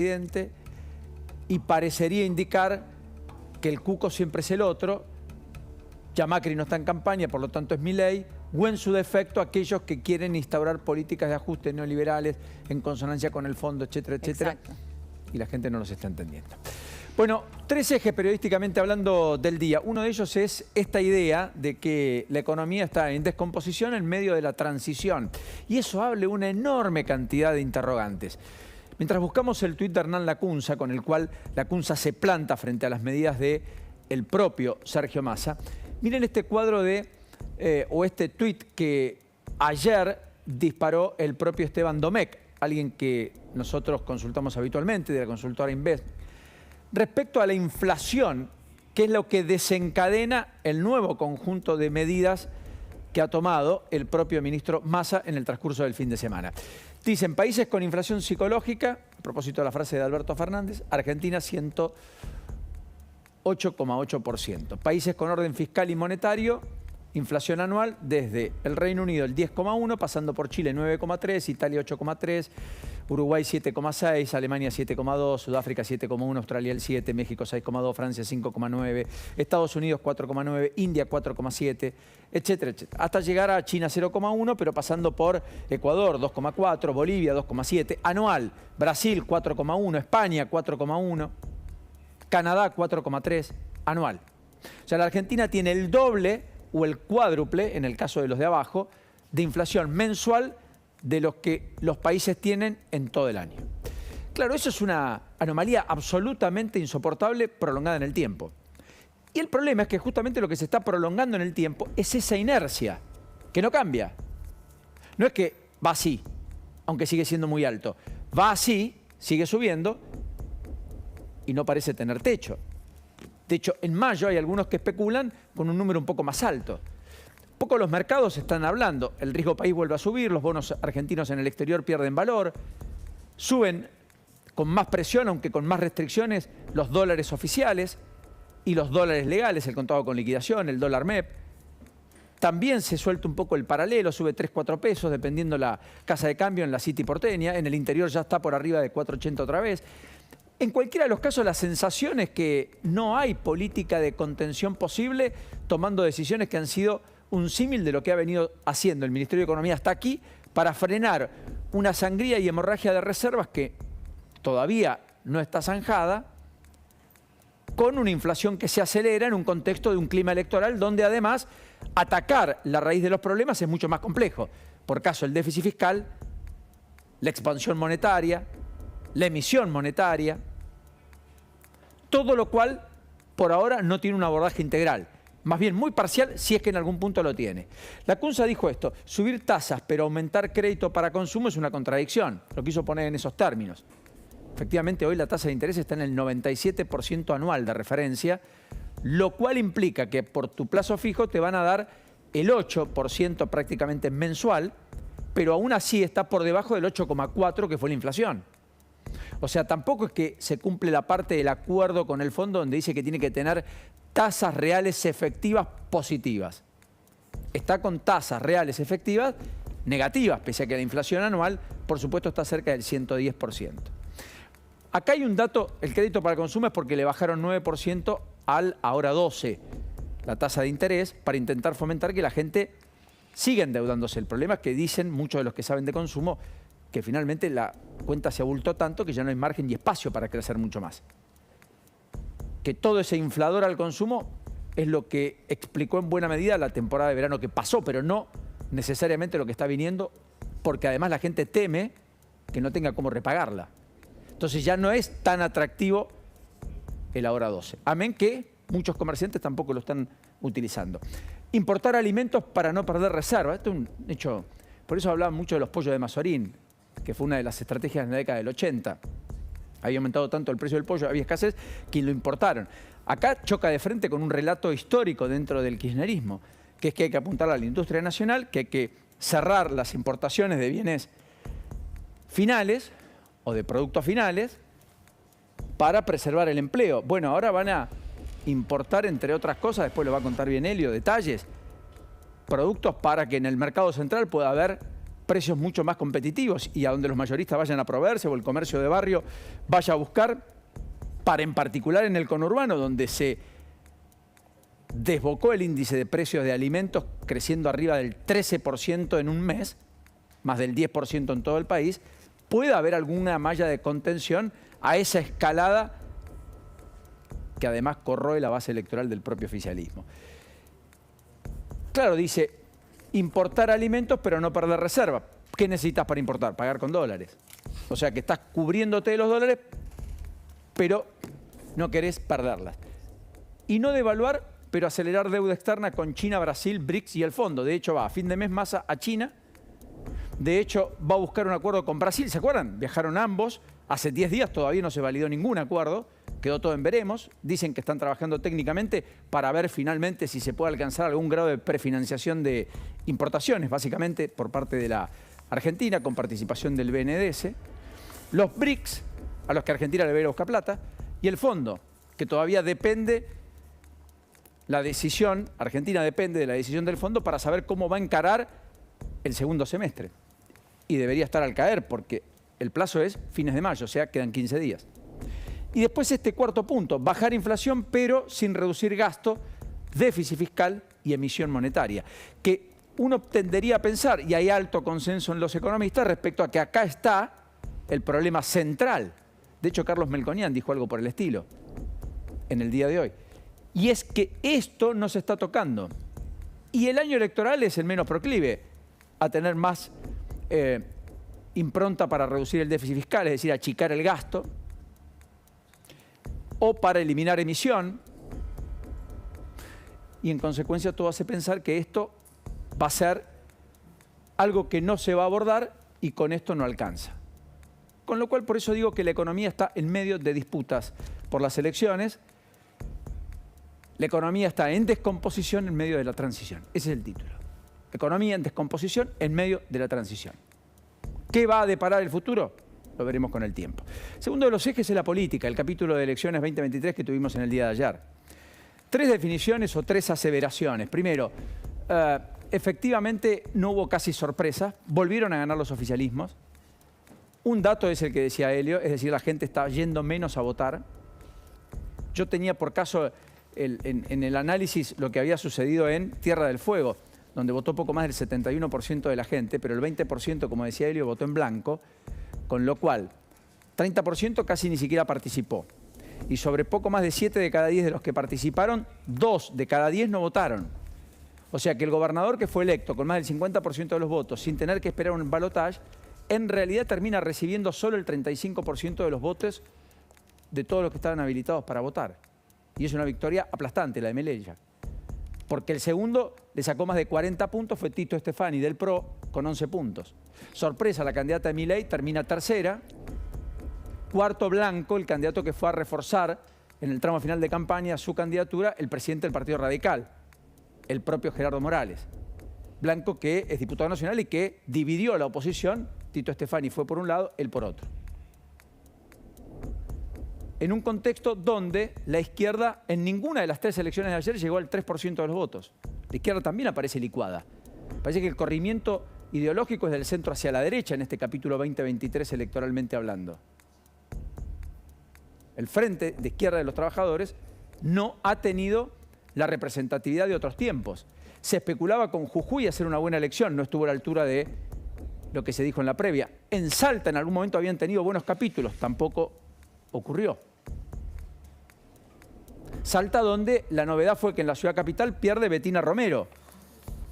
presidente y parecería indicar que el cuco siempre es el otro, ya Macri no está en campaña, por lo tanto es Milei, o en su defecto aquellos que quieren instaurar políticas de ajuste neoliberales en consonancia con el fondo, etcétera, etcétera. Exacto. Y la gente no los está entendiendo. Bueno, tres ejes periodísticamente hablando del día. Uno de ellos es esta idea de que la economía está en descomposición en medio de la transición. Y eso abre una enorme cantidad de interrogantes. Mientras buscamos el tuit de Hernán Lacunza, con el cual Lacunza se planta frente a las medidas del propio Sergio Massa, miren este cuadro o este tuit que ayer disparó el propio Esteban Domecq, alguien que nosotros consultamos habitualmente, de la consultora Invest, respecto a la inflación, que es lo que desencadena el nuevo conjunto de medidas que ha tomado el propio ministro Massa en el transcurso del fin de semana. Dicen, países con inflación psicológica, a propósito de la frase de Alberto Fernández, Argentina 108,8%. Países con orden fiscal y monetario, inflación anual desde el Reino Unido el 10,1%, pasando por Chile 9,3%, Italia 8,3%, Uruguay 7,6%, Alemania 7,2%, Sudáfrica 7,1%, Australia el 7%, México 6,2%, Francia 5,9%, Estados Unidos 4,9%, India 4,7%, etcétera, etcétera. Hasta llegar a China 0,1%, pero pasando por Ecuador 2,4%, Bolivia 2,7%, anual, Brasil 4,1%, España 4,1%, Canadá 4,3%, anual. O sea, la Argentina tiene el doble o el cuádruple, en el caso de los de abajo, de inflación mensual de los que los países tienen en todo el año. Claro, eso es una anomalía absolutamente insoportable prolongada en el tiempo. Y el problema es que justamente lo que se está prolongando en el tiempo es esa inercia, que no cambia. No es que va así, aunque sigue siendo muy alto. Va así, sigue subiendo y no parece tener techo. De hecho, en mayo hay algunos que especulan con un número un poco más alto. Poco los mercados están hablando. El riesgo país vuelve a subir, los bonos argentinos en el exterior pierden valor, suben con más presión, aunque con más restricciones, los dólares oficiales y los dólares legales, el contado con liquidación, el dólar MEP. También se suelta un poco el paralelo, sube 3, 4 pesos, dependiendo la casa de cambio en la City porteña. En el interior ya está por arriba de 4,80 otra vez. En cualquiera de los casos, la sensación es que no hay política de contención posible, tomando decisiones que han sido un símil de lo que ha venido haciendo el Ministerio de Economía hasta aquí para frenar una sangría y hemorragia de reservas que todavía no está zanjada, con una inflación que se acelera en un contexto de un clima electoral donde además atacar la raíz de los problemas es mucho más complejo. Por caso, el déficit fiscal, la expansión monetaria, la emisión monetaria, todo lo cual por ahora no tiene un abordaje integral, más bien muy parcial si es que en algún punto lo tiene. Lacunza dijo esto, subir tasas pero aumentar crédito para consumo es una contradicción, lo quiso poner en esos términos. Efectivamente hoy la tasa de interés está en el 97% anual de referencia, lo cual implica que por tu plazo fijo te van a dar el 8% prácticamente mensual, pero aún así está por debajo del 8,4% que fue la inflación. O sea, tampoco es que se cumple la parte del acuerdo con el fondo donde dice que tiene que tener tasas reales efectivas positivas. Está con tasas reales efectivas negativas, pese a que la inflación anual, por supuesto, está cerca del 110%. Acá hay un dato, el crédito para consumo es porque le bajaron 9% al ahora 12%, la tasa de interés, para intentar fomentar que la gente siga endeudándose. El problema es que dicen muchos de los que saben de consumo que finalmente la cuenta se abultó tanto que ya no hay margen y espacio para crecer mucho más. Que todo ese inflador al consumo es lo que explicó en buena medida la temporada de verano que pasó, pero no necesariamente lo que está viniendo, porque además la gente teme que no tenga cómo repagarla. Entonces ya no es tan atractivo el ahora 12. Amén que muchos comerciantes tampoco lo están utilizando. Importar alimentos para no perder reserva. Esto es un hecho. Por eso hablaban mucho de los pollos de Mazorín, que fue una de las estrategias en la década del 80. Había aumentado tanto el precio del pollo, había escasez, que lo importaron. Acá choca de frente con un relato histórico dentro del kirchnerismo, que es que hay que apuntar a la industria nacional, que hay que cerrar las importaciones de bienes finales o de productos finales para preservar el empleo. Bueno, ahora van a importar, entre otras cosas, después lo va a contar bien Helio, detalles, productos para que en el mercado central pueda haber precios mucho más competitivos y a donde los mayoristas vayan a proveerse o el comercio de barrio vaya a buscar, para en particular en el conurbano, donde se desbocó el índice de precios de alimentos creciendo arriba del 13% en un mes, más del 10% en todo el país, puede haber alguna malla de contención a esa escalada que además corroe la base electoral del propio oficialismo. Claro, dice, importar alimentos pero no perder reserva. ¿Qué necesitas para importar? Pagar con dólares. O sea que estás cubriéndote de los dólares, pero no querés perderlas. Y no devaluar, pero acelerar deuda externa con China, Brasil, BRICS y el fondo. De hecho, va a fin de mes Massa a China. De hecho, va a buscar un acuerdo con Brasil. ¿Se acuerdan? Viajaron ambos. Hace 10 días todavía no se validó ningún acuerdo. Quedó todo en veremos. Dicen que están trabajando técnicamente para ver finalmente si se puede alcanzar algún grado de prefinanciación de importaciones, básicamente por parte de la Argentina, con participación del BNDES. Los BRICS, a los que Argentina le va a ir a buscar plata. Y el fondo, que todavía depende, la decisión, Argentina depende de la decisión del fondo para saber cómo va a encarar el segundo semestre. Y debería estar al caer porque el plazo es fines de mayo, o sea, quedan 15 días. Y después este cuarto punto, bajar inflación pero sin reducir gasto, déficit fiscal y emisión monetaria. Que uno tendería a pensar, y hay alto consenso en los economistas respecto a que acá está el problema central. De hecho, Carlos Melconian dijo algo por el estilo en el día de hoy. Y es que esto no se está tocando. Y el año electoral es el menos proclive a tener más impronta para reducir el déficit fiscal, es decir, achicar el gasto, o para eliminar emisión. Y en consecuencia todo hace pensar que esto va a ser algo que no se va a abordar y con esto no alcanza. Con lo cual, por eso digo que la economía está en medio de disputas por las elecciones. La economía está en descomposición en medio de la transición. Ese es el título. Economía en descomposición en medio de la transición. ¿Qué va a deparar el futuro? Lo veremos con el tiempo. Segundo de los ejes es la política, el capítulo de elecciones 2023 que tuvimos en el día de ayer. 3 definiciones o 3 aseveraciones. Primero, efectivamente no hubo casi sorpresa, volvieron a ganar los oficialismos. Un dato es el que decía Helio, es decir, la gente está yendo menos a votar. Yo tenía por caso en el análisis lo que había sucedido en Tierra del Fuego, donde votó poco más del 71% de la gente, pero el 20%, como decía Helio, votó en blanco, con lo cual 30% casi ni siquiera participó. Y sobre poco más de 7 de cada 10 de los que participaron, 2 de cada 10 no votaron. O sea que el gobernador que fue electo con más del 50% de los votos, sin tener que esperar un balotaje, en realidad termina recibiendo solo el 35% de los votos de todos los que estaban habilitados para votar. Y es una victoria aplastante, la de Melella. Porque el segundo le sacó más de 40 puntos, fue Tito Stefani del PRO con 11 puntos. Sorpresa, la candidata de Milei termina tercera. Cuarto Blanco, el candidato que fue a reforzar en el tramo final de campaña su candidatura, el presidente del Partido Radical, el propio Gerardo Morales. Blanco, que es diputado nacional y que dividió a la oposición. Tito Stefani fue por un lado, él por otro. En un contexto donde la izquierda en ninguna de las 3 elecciones de ayer llegó al 3% de los votos. La izquierda también aparece licuada. Parece que el corrimiento ideológico es del centro hacia la derecha en este capítulo 2023 electoralmente hablando. El Frente de Izquierda de los Trabajadores no ha tenido la representatividad de otros tiempos. Se especulaba con Jujuy hacer una buena elección, no estuvo a la altura de lo que se dijo en la previa. En Salta en algún momento habían tenido buenos capítulos, tampoco ocurrió. Salta donde la novedad fue que en la ciudad capital pierde Betina Romero,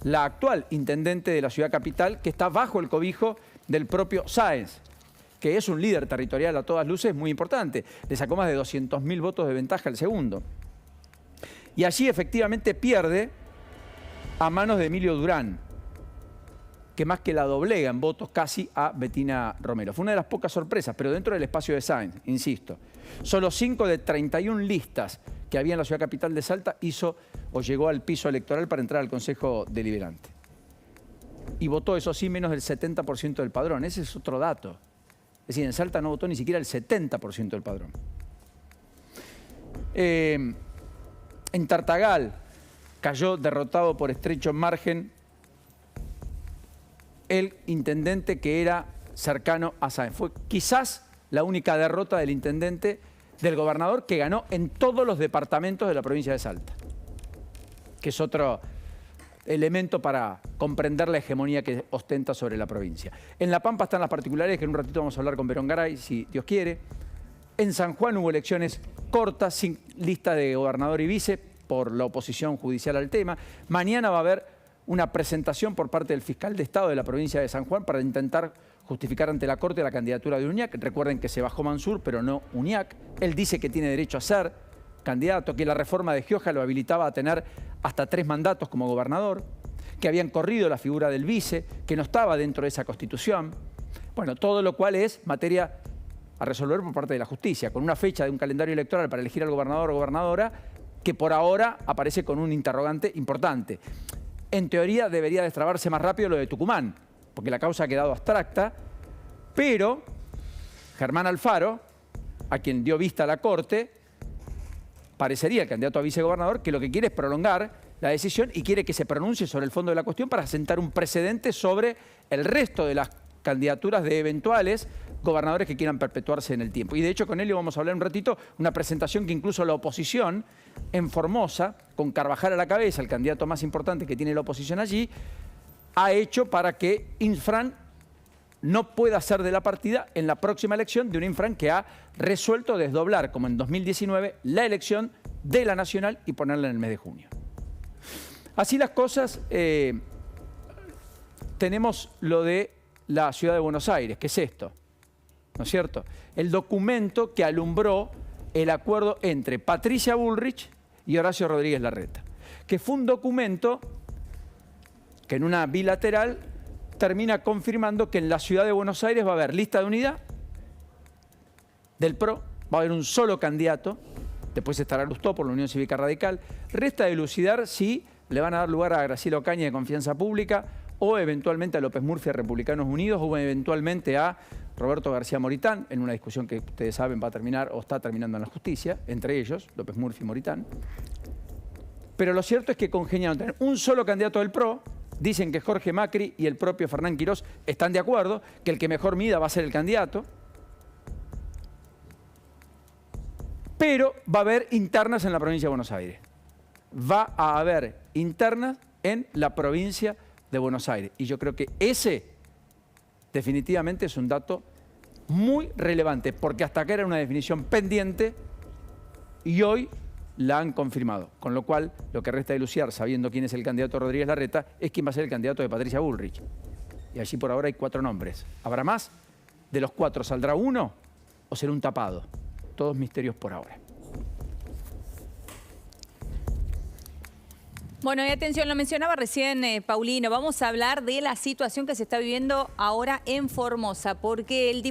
la actual intendente de la ciudad capital, que está bajo el cobijo del propio Sáenz, que es un líder territorial a todas luces muy importante. Le sacó más de 200.000 votos de ventaja al segundo. Y allí efectivamente pierde a manos de Emilio Durán, que más que la doblega en votos casi a Betina Romero. Fue una de las pocas sorpresas, pero dentro del espacio de Sáenz, insisto. Solo 5 de 31 listas que había en la ciudad capital de Salta hizo o llegó al piso electoral para entrar al Consejo Deliberante. Y votó, eso sí, menos del 70% del padrón. Ese es otro dato. Es decir, en Salta no votó ni siquiera el 70% del padrón. En Tartagal cayó derrotado por estrecho margen el intendente que era cercano a Sáenz. Fue quizás la única derrota del intendente, del gobernador, que ganó en todos los departamentos de la provincia de Salta, que es otro elemento para comprender la hegemonía que ostenta sobre la provincia. En La Pampa están las particulares, que en un ratito vamos a hablar con Verón Garay, si Dios quiere. En San Juan hubo elecciones cortas, sin lista de gobernador y vice, por la oposición judicial al tema. Mañana va a haber una presentación por parte del fiscal de Estado de la provincia de San Juan para intentar justificar ante la Corte la candidatura de Uñac. Recuerden que se bajó Mansur, pero no Uñac. Él dice que tiene derecho a ser candidato, que la reforma de Gioja lo habilitaba a tener hasta 3 mandatos como gobernador, que habían corrido la figura del vice, que no estaba dentro de esa Constitución. Bueno, todo lo cual es materia a resolver por parte de la justicia, con una fecha de un calendario electoral para elegir al gobernador o gobernadora que por ahora aparece con un interrogante importante. En teoría debería destrabarse más rápido lo de Tucumán, porque la causa ha quedado abstracta, pero Germán Alfaro, a quien dio vista a la Corte, parecería el candidato a vicegobernador, que lo que quiere es prolongar la decisión y quiere que se pronuncie sobre el fondo de la cuestión para sentar un precedente sobre el resto de las candidaturas de eventuales gobernadores que quieran perpetuarse en el tiempo. Y de hecho con él vamos a hablar un ratito, una presentación que incluso la oposición en Formosa, con Carvajal a la cabeza, el candidato más importante que tiene la oposición allí, ha hecho para que Infran no pueda ser de la partida en la próxima elección, de un Infran que ha resuelto desdoblar, como en 2019, la elección de la nacional y ponerla en el mes de junio. Así las cosas, tenemos lo de la ciudad de Buenos Aires, que es esto, ¿no es cierto? El documento que alumbró el acuerdo entre Patricia Bullrich y Horacio Rodríguez Larreta, que fue un documento que en una bilateral termina confirmando que en la ciudad de Buenos Aires va a haber lista de unidad del PRO, va a haber un solo candidato, después estará Lustó por la Unión Cívica Radical. Resta dilucidar si le van a dar lugar a Graciela Ocaña de Confianza Pública o eventualmente a López Murphy de Republicanos Unidos o eventualmente a Roberto García Moritán, en una discusión que ustedes saben va a terminar o está terminando en la justicia, entre ellos, López Murphy y Moritán. Pero lo cierto es que congeniaron tener un solo candidato del PRO. Dicen que Jorge Macri y el propio Fernán Quirós están de acuerdo, que el que mejor mida va a ser el candidato. Pero va a haber internas en la provincia de Buenos Aires. Va a haber internas en la provincia de Buenos Aires. Y yo creo que ese definitivamente es un dato muy relevante, porque hasta acá era una definición pendiente y hoy la han confirmado. Con lo cual, lo que resta dilucidar, sabiendo quién es el candidato Rodríguez Larreta, es quién va a ser el candidato de Patricia Bullrich. Y allí por ahora hay 4 nombres. ¿Habrá más? ¿De los 4 saldrá uno o será un tapado? Todos misterios por ahora. Bueno, y atención, lo mencionaba recién Paulino, vamos a hablar de la situación que se está viviendo ahora en Formosa, porque el